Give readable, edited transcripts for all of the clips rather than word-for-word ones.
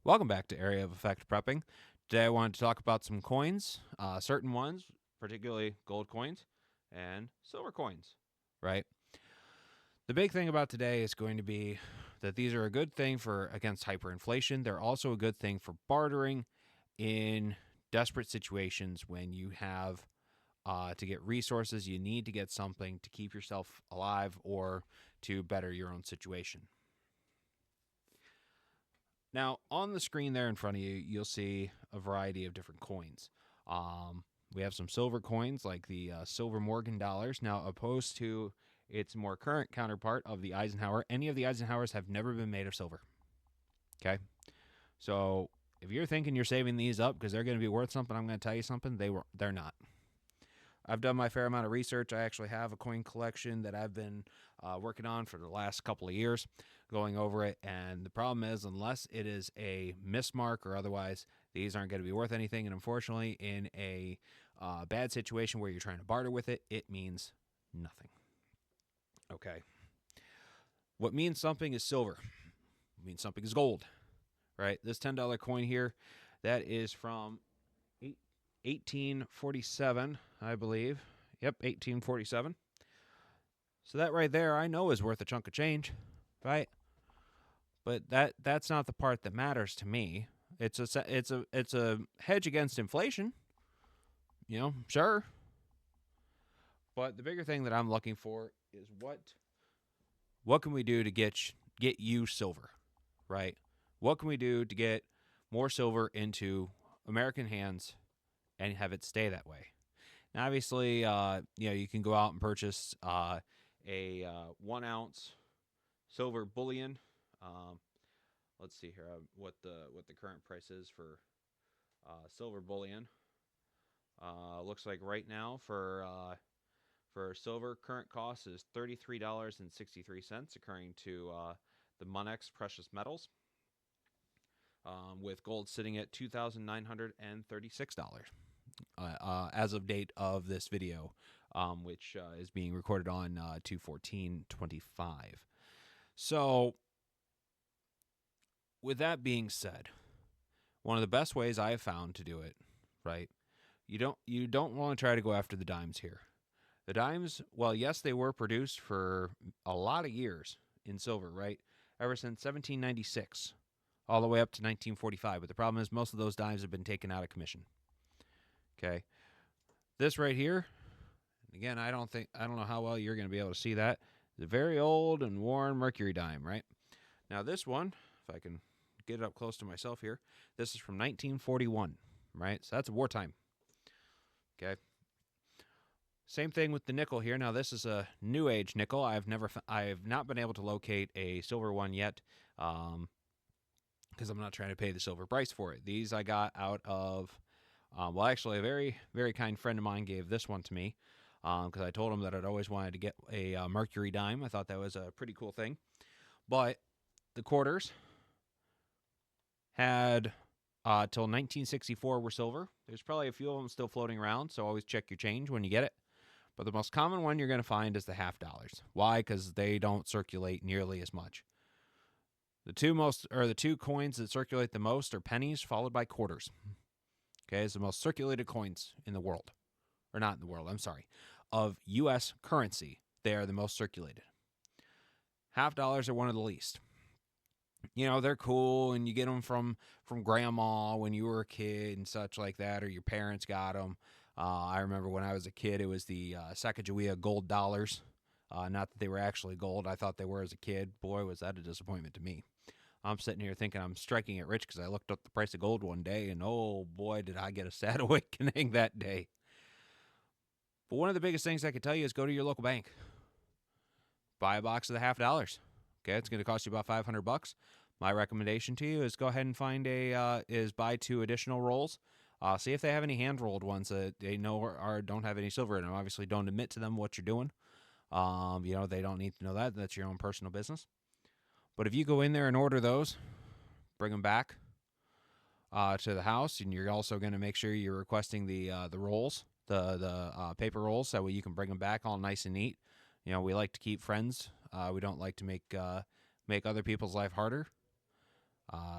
Welcome back to Area of Effect Prepping. Today I wanted to talk about some coins, certain ones, particularly gold coins and silver coins, right? The big thing about today is going to be that these are a good thing for against hyperinflation. They're also a good thing for bartering in desperate situations when you have to get resources, you need to get something to keep yourself alive or to better your own situation. Now, on the screen there in front of you, you'll see a variety of different coins. We have some silver coins like the Silver Morgan dollars. Now, opposed to its more current counterpart of the Eisenhower, any of the Eisenhowers have never been made of silver. Okay? So, if you're thinking you're saving these up because they're going to be worth something, I'm going to tell you something, they're not. I've done my fair amount of research. I actually have a coin collection that I've been working on for the last couple of years, going over it. And the problem is, unless it is a mismark or otherwise, these aren't going to be worth anything. And unfortunately, in a bad situation where you're trying to barter with it, it means nothing. Okay. What means something is silver. What means something is gold, right? This $10 coin here, that is from 1847, I believe. Yep, 1847. So that right there, I know is worth a chunk of change, right? But that's not the part that matters to me. It's a hedge against inflation, sure. But the bigger thing that I'm looking for is what can we do to get you silver, right? What can we do to get more silver into American hands and have it stay that way? Now, obviously, you can go out and purchase a 1 ounce silver bullion. Um, let's see here what the current price is for silver bullion. Looks like right now for silver, current cost is $33.63, according to the Monex Precious Metals. With gold sitting at $2,936 as of date of this video, which is being recorded on 2/14/25. So, with that being said, one of the best ways I have found to do it, right? You don't want to try to go after the dimes here. The dimes, well, yes, they were produced for a lot of years in silver, right? Ever since 1796 all the way up to 1945. But the problem is most of those dimes have been taken out of commission. Okay. This right here, again, I don't know how well you're going to be able to see that. It's a very old and worn mercury dime, right? Now this one, if I can get it up close to myself here, this is from 1941, right? So that's wartime. Okay. Same thing with the nickel here. Now this is a new age nickel. I've not been able to locate a silver one yet, because I'm not trying to pay the silver price for it. These I got out of, actually, a very very kind friend of mine gave this one to me, because I told him that I'd always wanted to get a mercury dime. I thought that was a pretty cool thing, but the quarters had till 1964 were silver. There's probably a few of them still floating around, so always check your change when you get it. But the most common one you're going to find is the half dollars. Why? Because they don't circulate nearly as much. The two coins that circulate the most are pennies, followed by quarters. Okay, it's the most circulated coins in the world, or not in the world. I'm sorry, of U.S. currency. They are the most circulated. Half dollars are one of the least. They're cool, and you get them from grandma when you were a kid and such like that, or your parents got them. I remember when I was a kid, it was the Sacagawea gold dollars. Not that they were actually gold. I thought they were as a kid. Boy, was that a disappointment to me. I'm sitting here thinking I'm striking it rich because I looked up the price of gold one day, and oh boy, did I get a sad awakening that day. But one of the biggest things I can tell you is go to your local bank. Buy a box of the half dollars. Okay, it's going to cost you about $500. My recommendation to you is go ahead and buy 2 additional rolls. See if they have any hand rolled ones that they know don't have any silver in them. Obviously, don't admit to them what you're doing. They don't need to know that. That's your own personal business. But if you go in there and order those, bring them back to the house, and you're also going to make sure you're requesting the rolls, the paper rolls, so you can bring them back all nice and neat. We like to keep friends. We don't like to make other people's life harder.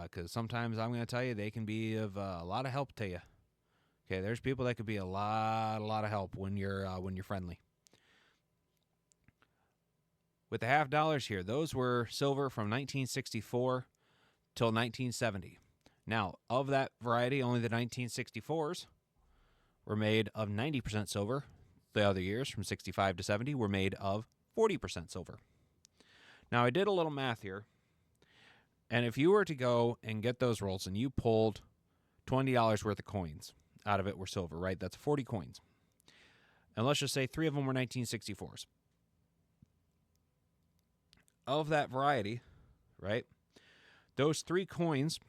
Because sometimes I'm going to tell you they can be of a lot of help to you. Okay, there's people that could be a lot of help when you're friendly. With the half dollars here, those were silver from 1964 till 1970. Now, of that variety, only the 1964s were made of 90% silver. The other years, from 65 to 70, were made of 40% silver. Now, I did a little math here. And if you were to go and get those rolls and you pulled $20 worth of coins out of it were silver, right? That's 40 coins. And let's just say 3 of them were 1964s. Of that variety, right? Those 3 coins,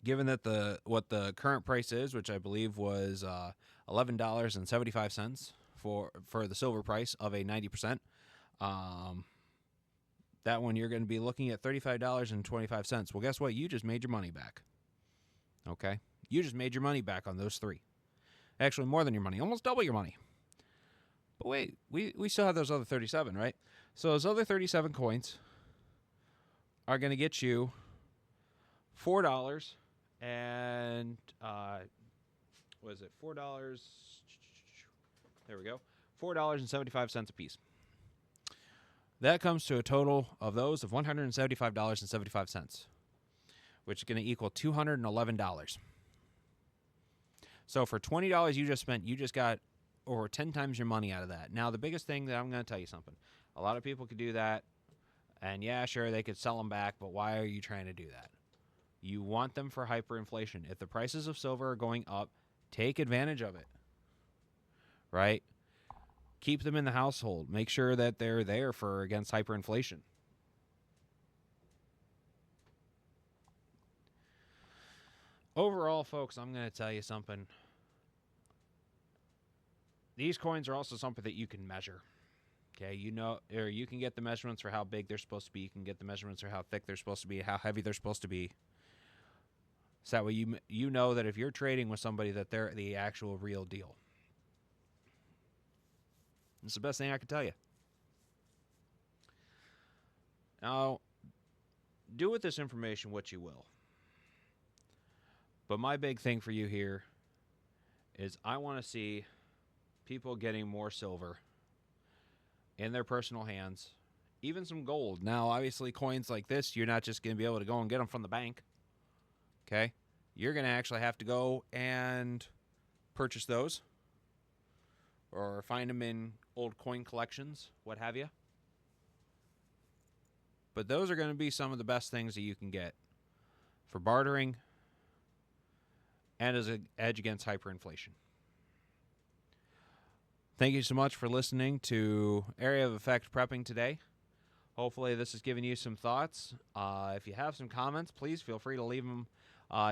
given that what the current price is, which I believe was $11.75 for the silver price of a 90%, that one you're going to be looking at $35.25. Well, guess what? You just made your money back. Okay? You just made your money back on those 3. Actually, more than your money. Almost double your money. But wait, we still have those other 37, right? So those other 37 coins are going to get you $4 and what is it? $4. There we go. $4.75 a piece. That comes to a total of those of $175.75, which is going to equal $211. So for $20 you just spent, you just got over 10 times your money out of that. Now, the biggest thing that I'm going to tell you something. A lot of people could do that, and yeah, sure, they could sell them back, but why are you trying to do that? You want them for hyperinflation. If the prices of silver are going up, take advantage of it, right? Keep them in the household. Make sure that they're there for against hyperinflation. Overall, folks, I'm going to tell you something. These coins are also something that you can measure. Okay, or you can get the measurements for how big they're supposed to be. You can get the measurements for how thick they're supposed to be, how heavy they're supposed to be. So that way you know that if you're trading with somebody that they're the actual real deal. It's the best thing I can tell you. Now, do with this information what you will. But my big thing for you here is I want to see people getting more silver in their personal hands, even some gold. Now, obviously, coins like this, you're not just going to be able to go and get them from the bank. Okay? You're going to actually have to go and purchase those or find them in old coin collections, what have you. But those are going to be some of the best things that you can get for bartering and as an edge against hyperinflation. Thank you so much for listening to Area of Effect Prepping today. Hopefully this has given you some thoughts. If you have some comments, please feel free to leave them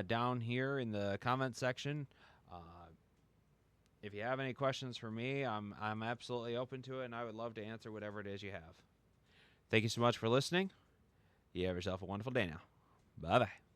down here in the comment section. If you have any questions for me, I'm absolutely open to it, and I would love to answer whatever it is you have. Thank you so much for listening. You have yourself a wonderful day now. Bye-bye.